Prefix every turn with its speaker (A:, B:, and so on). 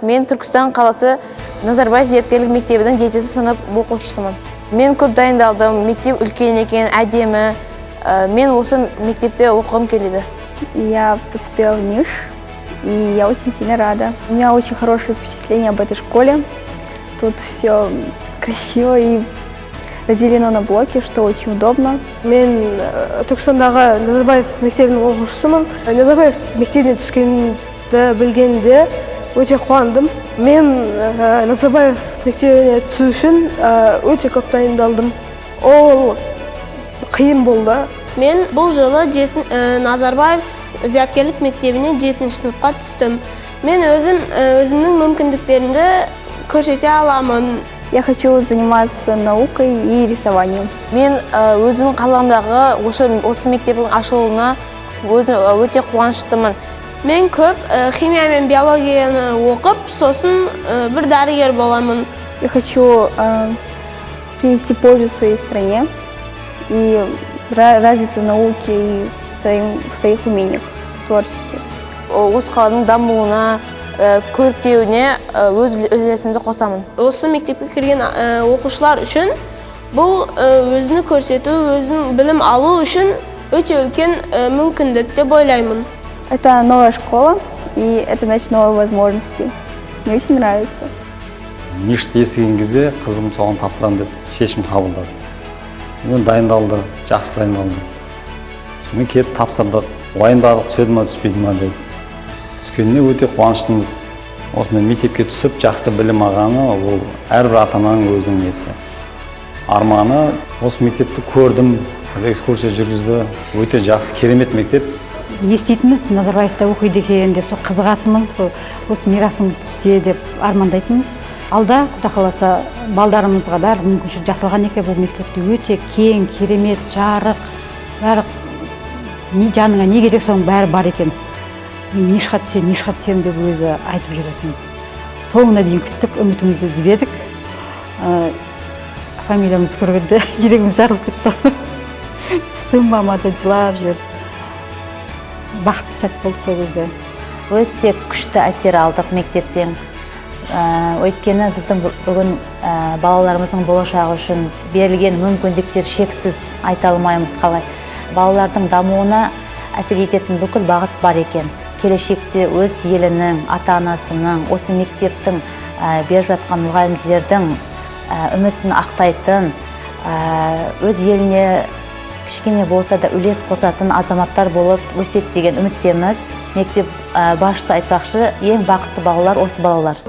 A: Мен Түркістан қаласы Назарбаев зияткерлік мектебінің 7 сынып оқушысымын. Мен көп дайындалдым, мектеп үлкен екен, әдемі. Мен осы мектепте оқығым келеді.
B: Я поступила в НИШ, и я очень сильно рада. У меня очень хорошее впечатление об этой школе. Тут все красиво и разделено на блоки, что очень удобно.
C: Мен Түркістандағы Назарбаев мектебінің оқушысымын. Назарбаев мектебіне түскенді білгенде өте қуандым. Мен Назарбаев мектебіне түсу үшін өте көп дайындалдым. Ол қиын болды.
D: Мен бұл жылы Назарбаев зияткерлік мектебіне 7 сыныпқа түстім. Мен өзімнің мүмкіндіктерімді көрсете аламын.
B: Я хочу заниматься наукой и рисованием.
A: Мен өзім қаламдағы осы мектептің ашылуына өте қуаныштымын.
D: Мен көп химия мен биологияны оқып, сосын бір дәрігер боламын.
B: Я хочу принести пользу своей стране и развиться в науке и в своих умениях, в творчестве.
A: Осы қаланың дамуына, көріктеуіне өз үлесімді қосамын.
D: Осы мектепке кірген оқушылар үшін бұл өзіні көрсету, өзін білім алу үшін өте үлкен мүмкіндік деп ойлаймын.
B: Это новая школа, и это значит новые возможности. Мне очень нравится.
E: Ништі естіген кезде қызым соған тапсырам деп шешім қабылдады. Мен дайындалды, жақсы дайындалды. Сонымен келіп тапсырдық, уайымдадық, түседі ма, түспейді ма деп. Түскеніне өте қуаныштымыз. Осындай мектепке түсіп, жақсы білім алғаны, ол әрбір ата-ананың өзінің несі. Арманы, осы мектепті көрдім, экскурсия жүргізді. Өте жақсы, керемет мектеп.
F: Естейтініміз, Назарбаевта оқиды екен деп, қызығатынмын, осы мирасым түссе деп армандайтынымыз. Алда, Құда қаласа, балдарымызға бәрі мүмкіншілік жасалған екен, бұл мектепте өте кең, керемет, жарық, жаныңа не керек соның бәрі бар екен. Мен нишқа түсем деп өзі айтып жүретін. Соңына дейін күттік, үмітімізді үзбедік. Фамилиямыз көргенде жүрегіміз жарылып кетті. Түстім мама деп жылап жүрді. Бақытты сәт болды сол кезде.
G: Өте күшті әсер алдық мектептен. Өйткені біздің бүгін балаларымыздың болашағы үшін берілген мүмкіндіктер шексіз, айта алмаймыз қалай. Балалардың дамуына әсер ететін бүкіл бағыт бар екен. Келешекте өз елінің, ата-анасының, осы мектептің беріп жатқан мұғалімдердің үмітін ақтайтын, өз еліне кішкене болса да үлес қосатын азаматтар болып өсет деген үміттеміз. Мектеп басшысы айтпақшы, ең бақытты балалар осы балалар.